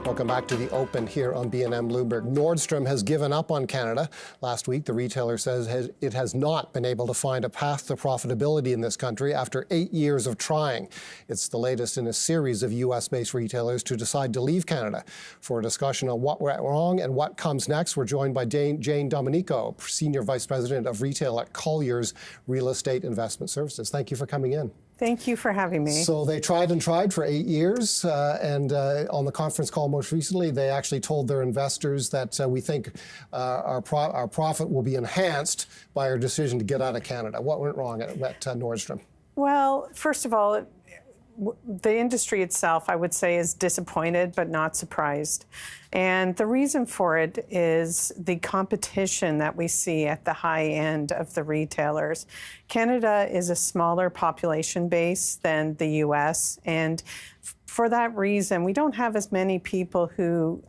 Welcome back to The Open here on BNN Bloomberg. Nordstrom has given up on Canada. Last week, the retailer says it has not been able to find a path to profitability in this country after 8 years of trying. It's the latest in a series of U.S.-based retailers to decide to leave Canada. For a discussion on what went wrong and what comes next, we're joined by Jane Domenico, Senior Vice President of Retail at Colliers Real Estate Investment Services. Thank you for coming in. Thank you for having me. So they tried and tried for 8 years, and on the conference call most recently, they actually told their investors that we think our profit will be enhanced by our decision to get out of Canada. What went wrong at Nordstrom? Well, first of all, the industry itself, I would say, is disappointed but not surprised. And the reason for it is the competition that we see at the high end of the retailers. Canada is a smaller population base than the US, and for that reason, we don't have as many people who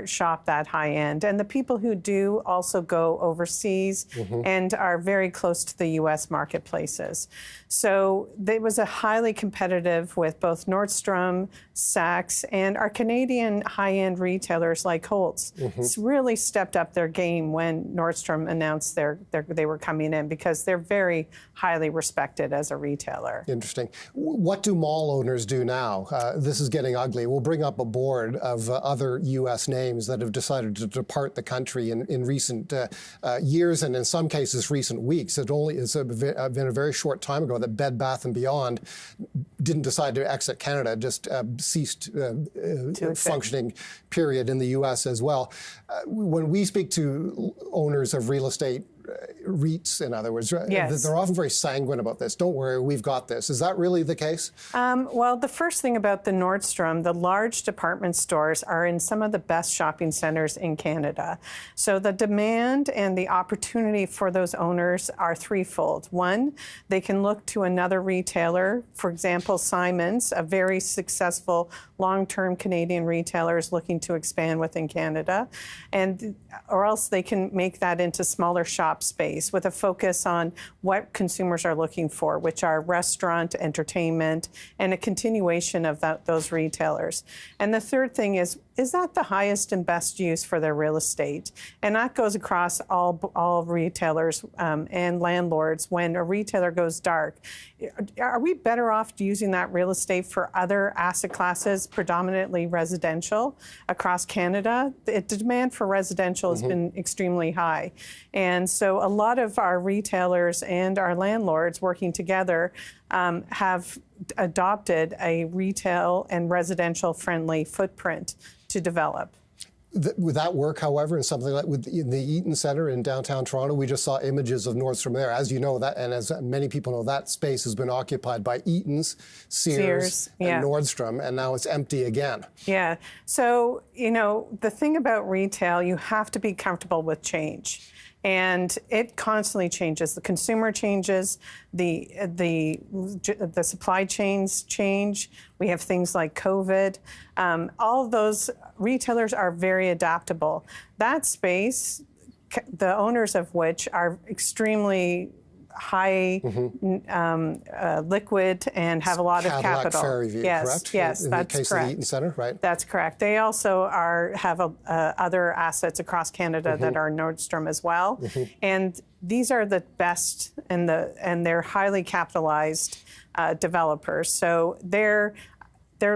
shop that high end. And the people who do also go overseas and are very close to the US marketplaces. So it was a highly competitive with both Nordstrom, Saks, and our Canadian high-end retailers like Holtz. It's really stepped up their game when Nordstrom announced they were coming in, because they're very highly respected as a retailer. Interesting. What do mall owners do now? This is getting ugly. We'll bring up a board of other U.S. names that have decided to depart the country in recent years, and in some cases recent weeks. It's been a very short time ago that Bed Bath & Beyond didn't decide to exit Canada, just ceased functioning, period, in the U.S. as well. When we speak to owners of real estate, REITs, in other words, yes, they're often very sanguine about this. Don't worry, we've got this. Is that really the case? Well, the first thing about the Nordstrom, the large department stores are in some of the best shopping centers in Canada. So the demand and the opportunity for those owners are threefold. One, they can look to another retailer. For example, Simons, a very successful long-term Canadian retailer, is looking to expand within Canada, or else they can make that into smaller shop space with a focus on what consumers are looking for, which are restaurant, entertainment, and a continuation of those retailers. And the third thing is that the highest and best use for their real estate? And that goes across all retailers and landlords. When a retailer goes dark, are we better off using that real estate for other asset classes, predominantly residential, across Canada? The demand for residential has been extremely high. And so a lot of our retailers and our landlords working together have adopted a retail and residential friendly footprint to develop. Would that work, however, in something like in the Eaton Centre in downtown Toronto? We just saw images of Nordstrom there. As you know, that, and as many people know, that space has been occupied by Eaton's, Sears and Nordstrom, and now it's empty again. Yeah. So, you know, the thing about retail, you have to be comfortable with change. And it constantly changes. The consumer changes, the supply chains change. We have things like COVID. All of those retailers are very adaptable. That space, the owners of which are extremely high liquid and have a lot of capital. Fairview, correct? Yes, in that's the case correct. Of the Eaton Centre, right? That's correct. They also have other assets across Canada that are Nordstrom as well, and these are the best and they're highly capitalized developers. So they're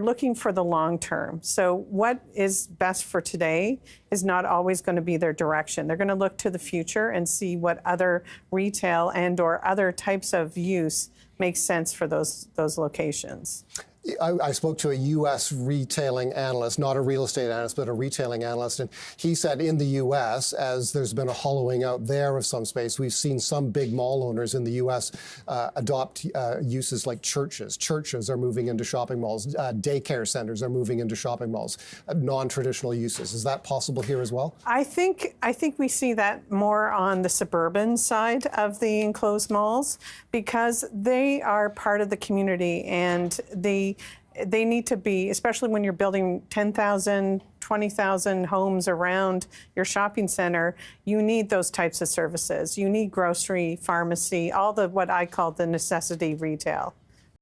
looking for the long term. So what is best for today is not always going to be their direction. They're going to look to the future and see what other retail and or other types of use makes sense for those locations. I spoke to a U.S. retailing analyst, not a real estate analyst, but a retailing analyst, and he said in the U.S., as there's been a hollowing out there of some space, we've seen some big mall owners in the U.S. Adopt uses like churches. Churches are moving into shopping malls. Daycare centers are moving into shopping malls. Non-traditional uses. Is that possible here as well? I think we see that more on the suburban side of the enclosed malls, because they are part of the community, and they need to be, especially when you're building 10,000, 20,000 homes around your shopping center, you need those types of services. You need grocery, pharmacy, all the what I call the necessity retail.